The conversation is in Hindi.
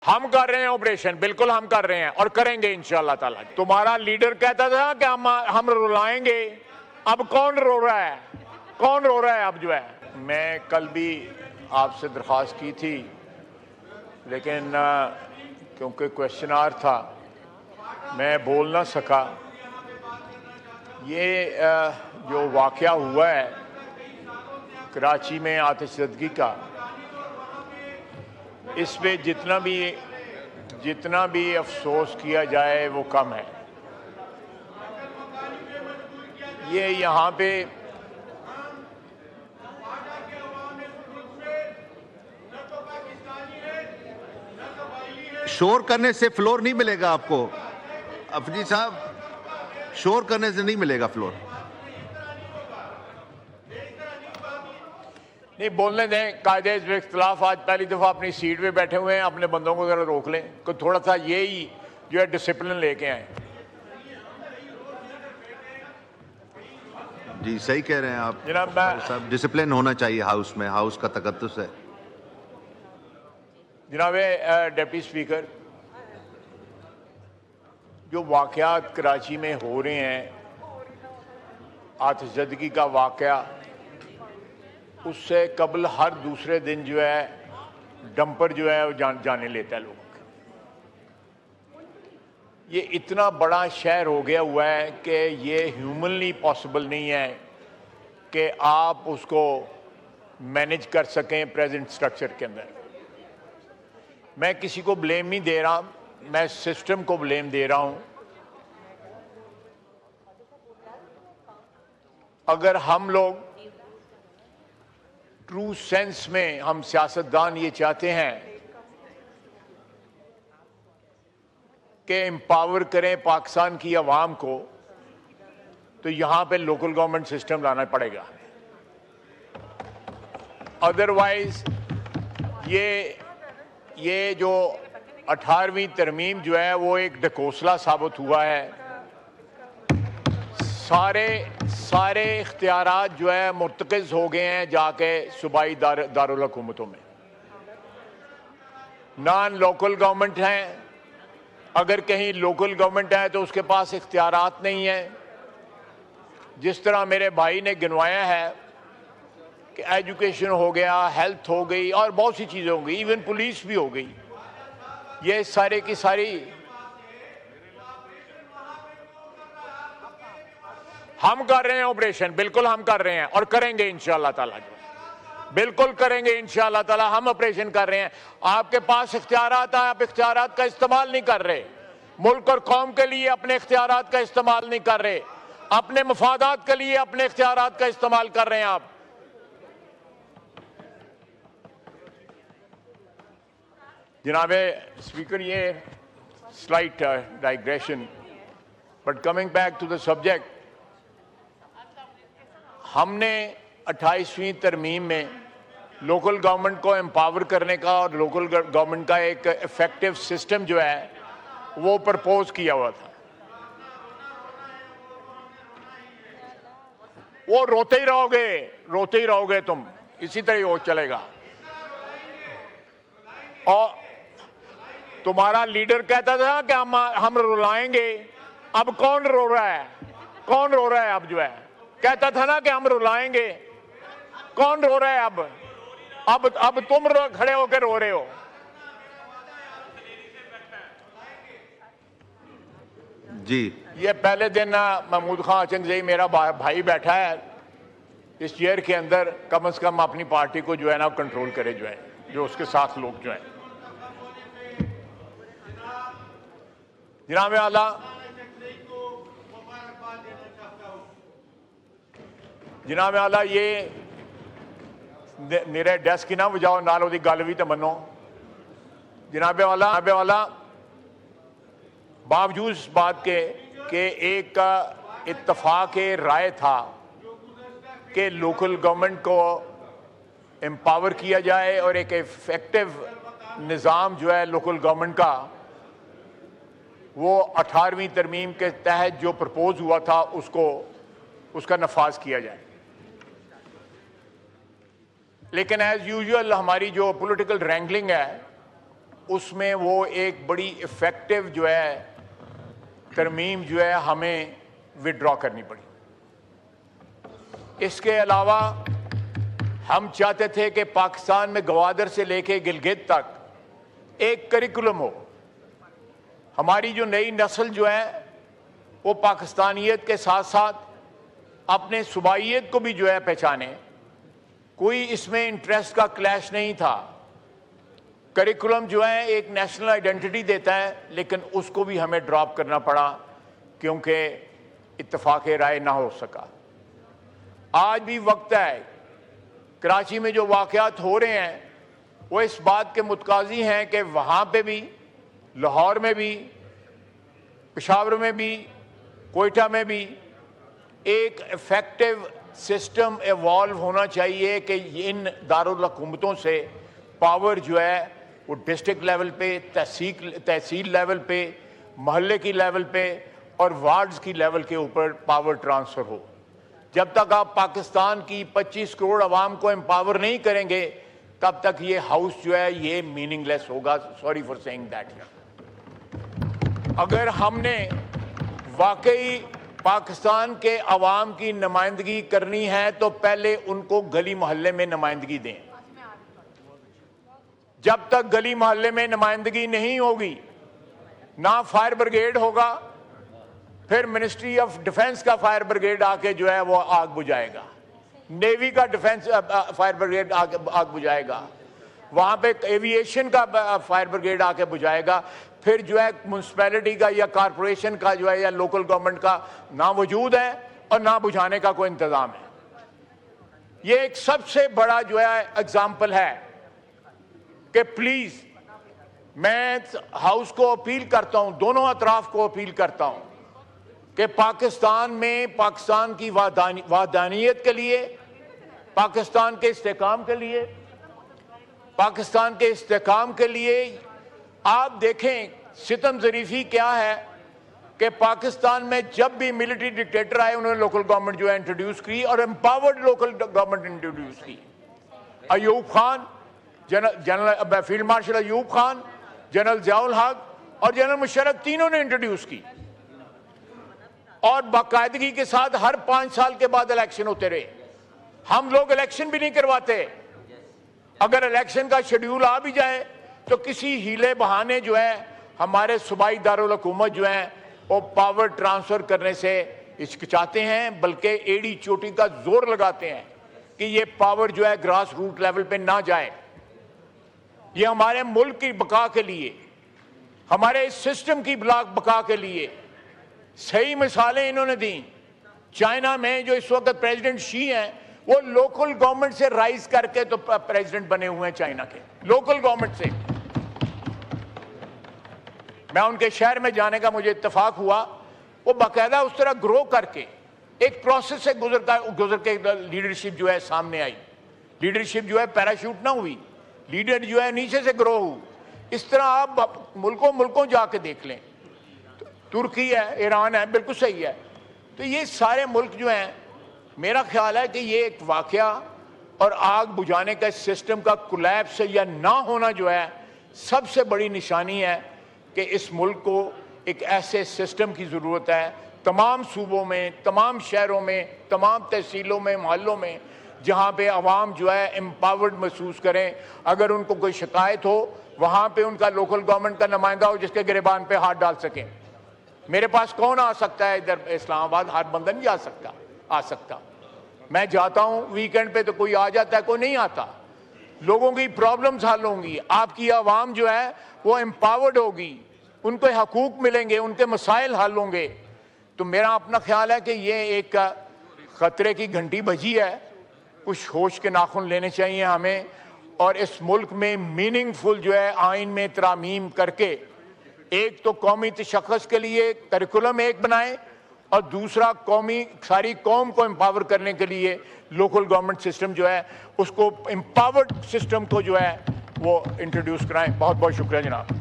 हम कर रहे हैं ऑपरेशन, बिल्कुल हम कर रहे हैं और करेंगे इंशाअल्लाह ताला। तुम्हारा लीडर कहता था कि हम रुलाएंगे, अब कौन रो रहा है? कौन रो रहा है अब जो है? मैं कल भी आपसे दरख्वास्त की थी, लेकिन क्योंकि क्वेश्चन आवर था मैं बोल ना सका। ये जो वाक़या हुआ है कराची में आतिशज़दगी का, इस पे जितना भी अफसोस किया जाए वो कम है। ये यहाँ पे शोर करने से फ्लोर नहीं मिलेगा आपको अफजी साहब, शोर करने से नहीं मिलेगा फ्लोर। नहीं बोलने दें, कायदे इस इख्तिलाफ। आज पहली दफ़ा अपनी सीट पे बैठे हुए हैं, अपने बंदों को ज़रा रोक लें, को थोड़ा सा यही जो है डिसिप्लिन लेके आए। जी सही कह रहे हैं आप जनाब, साहब, डिसिप्लिन होना चाहिए हाउस में, हाउस का तकद्दुस है। जनाब डिप्टी स्पीकर, जो वाक़यात कराची में हो रहे हैं, आतिशज़दगी का वाक़या, उससे कबल हर दूसरे दिन जो है डंपर जो है वो जाने लेता है लोगों के। ये इतना बड़ा शहर हो गया हुआ है कि ये ह्यूमनली पॉसिबल नहीं है कि आप उसको मैनेज कर सकें प्रेजेंट स्ट्रक्चर के अंदर। मैं किसी को ब्लेम नहीं दे रहा, मैं सिस्टम को ब्लेम दे रहा हूं। अगर हम लोग ट्रू सेंस में, हम सियासतदान ये चाहते हैं कि एम्पावर करें पाकिस्तान की आवाम को, तो यहां पे लोकल गवर्नमेंट सिस्टम लाना पड़ेगा। अदरवाइज ये जो 18वीं तरमीम जो है वो एक ढकोसला साबित हुआ है। सारे इख्तियारात जो है मुर्तकज़ हो गए हैं जाके सूबाई दारुल हुकूमतों में। नॉन लोकल गवर्नमेंट हैं, अगर कहीं लोकल गवर्नमेंट है तो उसके पास इख्तियारात नहीं है। जिस तरह मेरे भाई ने गिनवाया है कि एजुकेशन हो गया, हेल्थ हो गई और बहुत सी चीज़ें हो गई, इवन पुलिस भी हो गई। ये सारे की सारी हम कर रहे हैं ऑपरेशन, बिल्कुल हम कर रहे हैं और करेंगे इंशाअल्लाह ताला। बिल्कुल करेंगे इंशाअल्लाह ताला। हम ऑपरेशन कर रहे हैं। आपके पास इख्तियारात है, आप इख्तियारात का इस्तेमाल नहीं कर रहे। मुल्क और कौम के लिए अपने इख्तियारात का इस्तेमाल नहीं कर रहे, अपने मफादात के लिए अपने इख्तियारात का इस्तेमाल कर रहे हैं आप। जनाब स्पीकर, ये slight digression, but coming back to the subject, हमने 28वीं तरमीम में लोकल गवर्नमेंट को एम्पावर करने का और लोकल गवर्नमेंट का एक इफेक्टिव सिस्टम जो है वो प्रपोज किया हुआ था। वो रोते ही रहोगे तुम, इसी तरह वो चलेगा। और तुम्हारा लीडर कहता था कि हम रुलाएंगे, अब कौन रो रहा है? कौन रो रहा है अब जो है? कहता था ना कि हम रुलाएंगे, कौन रो रहा है अब तुम खड़े होकर रो रहे हो। जी, ये पहले दिन महमूद खान अचंगज़ई मेरा भाई बैठा है इस चेयर के अंदर, कम से कम अपनी पार्टी को जो है ना कंट्रोल करे, जो है जो उसके साथ लोग जो है। जनाब आला, जनाब आला, ये मेरे डेस्क की ना बजाओ, नाल ओदी गल भी तो मनो। जनाब वाला, बावजूद इस बात के कि एक इत्तफाक राय था कि लोकल गवर्नमेंट को एम्पावर किया जाए और एक इफेक्टिव निज़ाम जो है लोकल गवर्नमेंट का, वो 18वीं तरमीम के तहत जो प्रपोज हुआ था उसका नफाज किया जाए। लेकिन एज यूजुअल हमारी जो पॉलिटिकल रैंगलिंग है उसमें वो एक बड़ी इफेक्टिव जो है तरमीम जो है हमें विड्रॉ करनी पड़ी। इसके अलावा हम चाहते थे कि पाकिस्तान में गवादर से लेके गिलगित तक एक करिकुलम हो। हमारी जो नई नस्ल जो है वो पाकिस्तानियत के साथ साथ अपने सूबाइयत को भी जो है पहचाने। कोई इसमें इंटरेस्ट का क्लैश नहीं था। करिकुलम जो है एक नेशनल आइडेंटिटी देता है, लेकिन उसको भी हमें ड्रॉप करना पड़ा क्योंकि इत्तेफाक राय ना हो सका। आज भी वक्त है, कराची में जो वाक़यात हो रहे हैं वो इस बात के मुतकाज़ी हैं कि वहाँ पे भी, लाहौर में भी, पेशावर में भी, कोयटा में भी एक इफेक्टिव सिस्टम इवॉल्व होना चाहिए कि इन दारुल हुकूमतों से पावर जो है वो डिस्ट्रिक्ट लेवल पे, तहसील लेवल पे, महल्ले की लेवल पे और वार्ड्स की लेवल के ऊपर पावर ट्रांसफ़र हो। जब तक आप पाकिस्तान की 25 करोड़ आवाम को एम्पावर नहीं करेंगे तब तक ये हाउस जो है ये मीनिंगलेस होगा। Sorry for saying that. अगर हमने वाकई पाकिस्तान के अवाम की नुमाइंदगी करनी है तो पहले उनको गली मोहल्ले में नुमाइंदगी दें। जब तक गली मोहल्ले में नुमाइंदगी नहीं होगी, ना फायर ब्रिगेड होगा, फिर मिनिस्ट्री ऑफ डिफेंस का फायर ब्रिगेड आके जो है वो आग बुझाएगा, नेवी का डिफेंस फायर ब्रिगेड आग बुझाएगा, वहां पे एविएशन का फायर ब्रिगेड आके बुझाएगा, फिर जो है म्यूनसिपैलिटी का या कारपोरेशन का जो है या लोकल गवर्नमेंट का ना वजूद है और ना बुझाने का कोई इंतजाम है। ये एक सबसे बड़ा जो है एग्जाम्पल है कि प्लीज मैं हाउस को अपील करता हूं, दोनों अतराफ को अपील करता हूं कि पाकिस्तान में पाकिस्तान की वादानियत के लिए, पाकिस्तान के इस्तेकाम के लिए, पाकिस्तान के इस्तेकाम के लिए आप देखें सितम ज़रीफ़ी क्या है कि पाकिस्तान में जब भी मिलिट्री डिक्टेटर आए उन्होंने लोकल गवर्नमेंट जो है इंट्रोड्यूस की और एम्पावर्ड लोकल गवर्नमेंट इंट्रोड्यूस की। Ayub Khan, general field marshal Ayub Khan, general Ziaul हक और जनरल मुशर्रफ तीनों ने इंट्रोड्यूस की और बाकायदगी के साथ हर 5 साल के बाद इलेक्शन होते रहे। हम लोग इलेक्शन भी नहीं करवाते। अगर इलेक्शन का शेड्यूल आ भी जाए तो किसी हीले बहाने जो है हमारे सूबाई दारुल हुकूमत जो है वो पावर ट्रांसफर करने से हिचकिचाते हैं, बल्कि एड़ी चोटी का जोर लगाते हैं कि ये पावर जो है ग्रास रूट लेवल पे ना जाए। ये हमारे मुल्क की बका के लिए, हमारे इस सिस्टम की बका के लिए सही मिसालें इन्होंने दी। चाइना में जो इस वक्त प्रेसिडेंट शी हैं वो लोकल गवर्नमेंट से राइज करके तो प्रेसिडेंट बने हुए हैं चाइना के, लोकल गवर्नमेंट से। मैं उनके शहर में जाने का मुझे इत्तेफाक हुआ, वो बाकायदा उस तरह ग्रो करके एक प्रोसेस से गुजर के लीडरशिप जो है सामने आई। लीडरशिप जो है पैराशूट ना हुई, लीडर जो है नीचे से ग्रो हुई। इस तरह आप मुल्कों जाके देख लें, तुर्की है, ईरान है, बिल्कुल सही है। तो ये सारे मुल्क जो हैं, मेरा ख्याल है कि ये एक वाकया और आग बुझाने का सिस्टम का कोलैप्स या ना होना जो है सबसे बड़ी निशानी है कि इस मुल्क को एक ऐसे सिस्टम की ज़रूरत है तमाम सूबों में, तमाम शहरों में, तमाम तहसीलों में, मोहल्लों में, जहाँ पे आवाम जो है एम्पावर्ड महसूस करें। अगर उनको कोई शिकायत हो वहाँ पे उनका लोकल गवर्नमेंट का नुमाइंदा हो जिसके गिरबान पे हाथ डाल सकें। मेरे पास कौन आ सकता है इधर इस्लामाबाद? हर बंदा नहीं आ सकता। मैं जाता हूँ वीकेंड पे तो कोई आ जाता है, कोई नहीं आता। लोगों की प्रॉब्लम्स हल होंगी, आपकी आवाम जो है वो एम्पावर्ड होगी, उनको हकूक मिलेंगे, उनके मसाइल हल होंगे। तो मेरा अपना ख्याल है कि ये एक ख़तरे की घंटी बजी है। कुछ होश के नाखून लेने चाहिए हमें और इस मुल्क में मीनिंगफुल जो है आइन में तरामीम करके एक तो कौमी तशख़्ख़ुस के लिए करिकुलम एक बनाए और दूसरा सारी कौम को एम्पावर करने के लिए लोकल गवर्नमेंट सिस्टम जो है उसको एम्पावर्ड सिस्टम को जो है वो इंट्रोड्यूस कराएं। बहुत बहुत शुक्रिया जनाब।